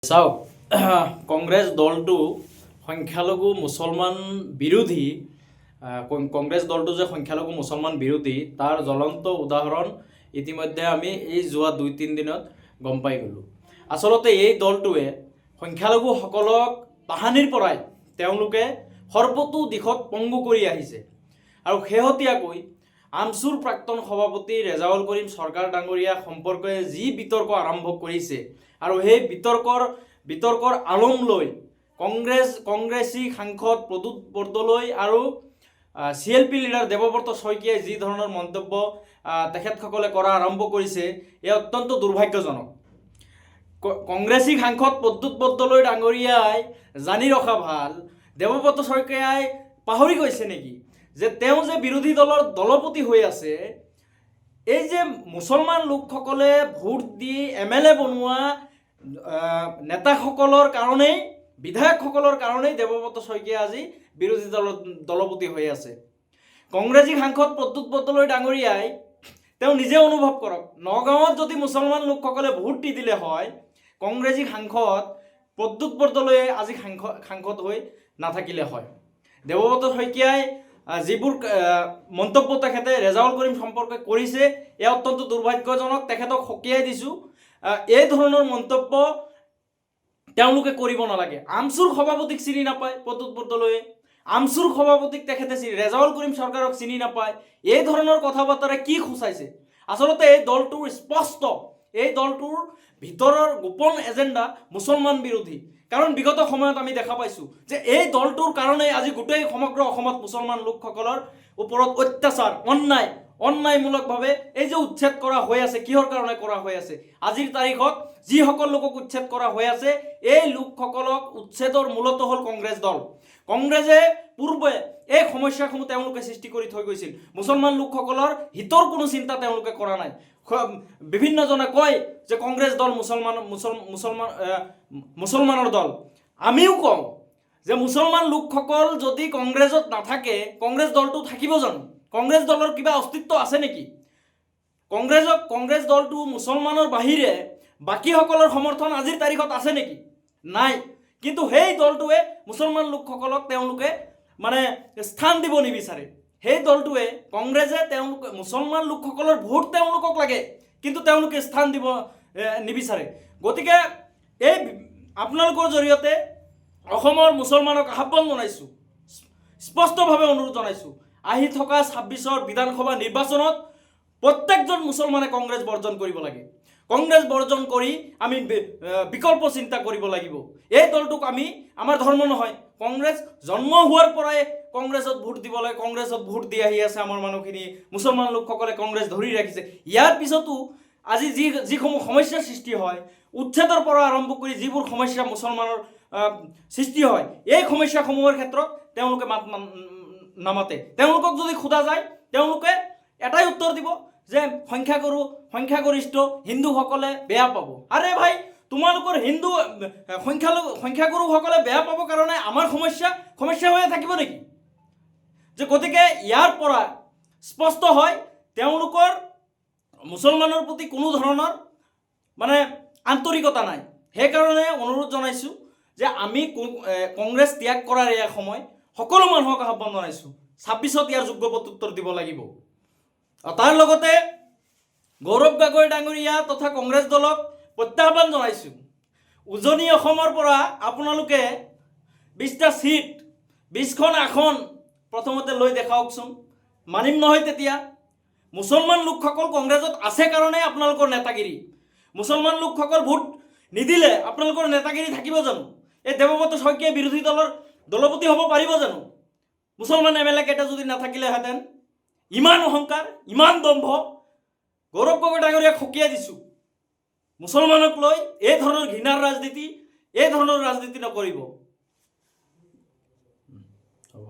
চাওক কংগ্ৰেছ দলটো সংখ্যালঘু মুছলমান বিৰোধী কংগ্ৰেছ দলটো যে সংখ্যালঘু মুছলমান বিৰোধী তাৰ জ্বলন্ত উদাহৰণ ইতিমধ্যে আমি এই যোৱা 2-3 দিনত গম পাই গ'লোঁ। আচলতে এই দলটোৱে সংখ্যালঘুসকলক তাহানিৰ পৰাই তেওঁলোকে সৰ্বতো দিশত পংগু কৰি আহিছে আৰু শেহতীয়াকৈ আমছুৰ প্ৰাক্তন সভাপতি ৰেজাউল কৰিম চৰকাৰ ডাঙৰীয়া সম্পৰ্কে যি বিতৰ্ক আৰম্ভ কৰিছে আৰু সেই বিতৰ্কৰ আলম লৈ কংগ্ৰেছী সাংসদ প্ৰদ্যুৎ বৰদলৈ আৰু CLP লিডাৰ দেৱব্ৰত শইকীয়াই যি ধৰণৰ মন্তব্য তেখেতসকলে কৰা আৰম্ভ কৰিছে এয়া অত্যন্ত দুৰ্ভাগ্যজনক। কংগ্ৰেছী সাংসদ প্ৰদ্যুৎ বৰদলৈ ডাঙৰীয়াই জানি ৰখা ভাল দেৱব্ৰত শইকীয়াই পাহৰি গৈছে নেকি যে তেওঁ যে বিৰোধী দলৰ দলপতি হৈ আছে, এই যে মুছলমান লোকসকলে ভোট দি MLA বনোৱা নেতাসকলৰ কাৰণেই বিধায়কসকলৰ কাৰণেই দেৱব্ৰত শইকীয়া আজি বিৰোধী দলৰ দলপতি হৈ আছে। কংগ্ৰেছী সাংসদ প্ৰদ্যুৎ বৰদলৈ ডাঙৰীয়াই তেওঁ নিজে অনুভৱ কৰক, নগাঁৱত যদি মুছলমান লোকসকলে ভোট দি দিলে হয় কংগ্ৰেছী সাংসদ প্ৰদ্যুৎ বৰদলৈয়ে আজি সাংসদ হৈ নাথাকিলে হয়। দেৱব্ৰত শইকীয়াই যিবোৰ মন্তব্য তেখেতে ৰেজাউল কৰিম সম্পৰ্কে কৰিছে এয়া অত্যন্ত দুৰ্ভাগ্যজনক। তেখেতক সকীয়াই দিছোঁ, এই ধৰণৰ মন্তব্য তেওঁলোকে কৰিব নালাগে। আমছুৰ সভাপতিক চিনি নাপায় প্ৰদ্যুৎ বৰদলৈয়ে, আমছুৰ সভাপতিক তেখেতে ৰেজাউল কৰিম চৰকাৰক চিনি নাপায়। এই ধৰণৰ কথা বতৰা কি সূচাইছে? আচলতে এই দলটোৰ স্পষ্ট, এই দলটোৰ ভিতৰৰ গোপন এজেণ্ডা মুছলমান বিৰোধী। কাৰণ বিগত সময়ত আমি দেখা পাইছোঁ যে এই দলটোৰ কাৰণে আজি গোটেই সমগ্ৰ অসমত মুছলমান লোকসকলৰ ওপৰত অত্যাচাৰ অন্যায়মূলকভাৱে এই যে উচ্ছেদ কৰা হৈ আছে, কিহৰ কাৰণে কৰা হৈ আছে? আজিৰ তাৰিখত যিসকল লোকক উচ্ছেদ কৰা হৈ আছে এই লোকসকলক উচ্ছেদৰ মূলতঃ হ'ল কংগ্ৰেছ দল। কংগ্ৰেছে পূৰ্বে এই সমস্যাসমূহ তেওঁলোকে সৃষ্টি কৰি থৈ গৈছিল। মুছলমান লোকসকলৰ হিতৰ কোনো চিন্তা তেওঁলোকে কৰা নাই। বিভিন্নজনে কয় যে কংগ্ৰেছ দল মুছলমানৰ দল। আমিও কওঁ যে মুছলমান লোকসকল যদি কংগ্ৰেছত নাথাকে কংগ্ৰেছ দলটো থাকিব জানো? কংগ্ৰেছ দলৰ কিবা অস্তিত্ব আছে নেকি? কংগ্ৰেছ দলটো মুছলমানৰ বাহিৰে বাকীসকলৰ সমৰ্থন আজিৰ তাৰিখত আছে নেকি? নাই। কিন্তু সেই দলটোৱে মুছলমান লোকসকলক তেওঁলোকে স্থান দিব নিবিচাৰে। সেই দলটোৱে কংগ্ৰেছে মুছলমান লোকসকলৰ ভোট তেওঁলোকক লাগে কিন্তু তেওঁলোকে স্থান দিব নিবিচাৰে। গতিকে এই আপোনালোকৰ জৰিয়তে অসমৰ মুছলমানক আহ্বান জনাইছোঁ, স্পষ্টভাৱে অনুৰোধ জনাইছোঁ, আহি থকা 26ৰ বিধানসভা নিৰ্বাচনত প্ৰত্যেকজন মুছলমানে কংগ্ৰেছ বৰ্জন কৰিব লাগে। কংগ্ৰেছ বৰ্জন কৰি আমি বিকল্প চিন্তা কৰিব লাগিব। এই দলটোক আমাৰ ধৰ্ম নহয়, কংগ্ৰেছ জন্ম হোৱাৰ পৰাই কংগ্ৰেছত ভোট দিব লাগে, কংগ্ৰেছত ভোট দি আহি আছে আমাৰ মানুহখিনি, মুছলমান লোকসকলে কংগ্ৰেছ ধৰি ৰাখিছে। ইয়াৰ পিছতো আজি যিসমূহ সমস্যাৰ সৃষ্টি হয়, উচ্ছেদৰ পৰা আৰম্ভ কৰি যিবোৰ সমস্যা মুছলমানৰ সৃষ্টি হয়, এই সমস্যাসমূহৰ ক্ষেত্ৰত তেওঁলোকে মাত নামাতে। তেওঁলোকক যদি সোধা যায় তেওঁলোকে এটাই উত্তৰ দিব যে সংখ্যাগৰিষ্ঠ হিন্দুসকলে বেয়া পাব। আৰে ভাই, তোমালোকৰ সংখ্যাগুৰুসকলে বেয়া পাব কাৰণে আমাৰ সমস্যা হৈয়ে থাকিব নেকি? যে গতিকে ইয়াৰ পৰা স্পষ্ট হয় তেওঁলোকৰ মুছলমানৰ প্ৰতি কোনো ধৰণৰ আন্তৰিকতা নাই। সেইকাৰণে অনুৰোধ জনাইছোঁ যে আমি কংগ্ৰেছ ত্যাগ কৰাৰ এয়া সময়। সকলো মানুহক আহ্বান জনাইছোঁ 26ত ইয়াৰ যোগ্য প্ৰত্যুত্তৰ দিব লাগিব। তাৰ লগতে গৌৰৱ গগৈ ডাঙৰীয়া তথা কংগ্ৰেছ দলক প্ৰত্যাহ্বান জনাইছোঁ, উজনি অসমৰ পৰা আপোনালোকে 20টা চিট 20খন আসন প্ৰথমতে লৈ দেখাওকচোন। মানিম নহয় তেতিয়া। মুছলমান লোকসকল কংগ্ৰেছত আছে কাৰণে আপোনালোকৰ নেতাগিৰি। মুছলমান লোকসকল ভোট নিদিলে আপোনালোকৰ নেতাগিৰি থাকিব জানো? এই দেৱব্ৰত শইকীয়াই বিৰোধী দলৰ দলপতি হ'ব পাৰিব জানো? মুছলমান MLA কেইটা যদি নাথাকিলেহেঁতেন? ইমান অহংকাৰ, ইমান দম্ভ। গৌৰৱ গগৈ ডাঙৰীয়াক সকীয়াই দিছোঁ, মুছলমানক লৈ এই ধৰণৰ ঘৃণাৰ ৰাজনীতি নকৰিব।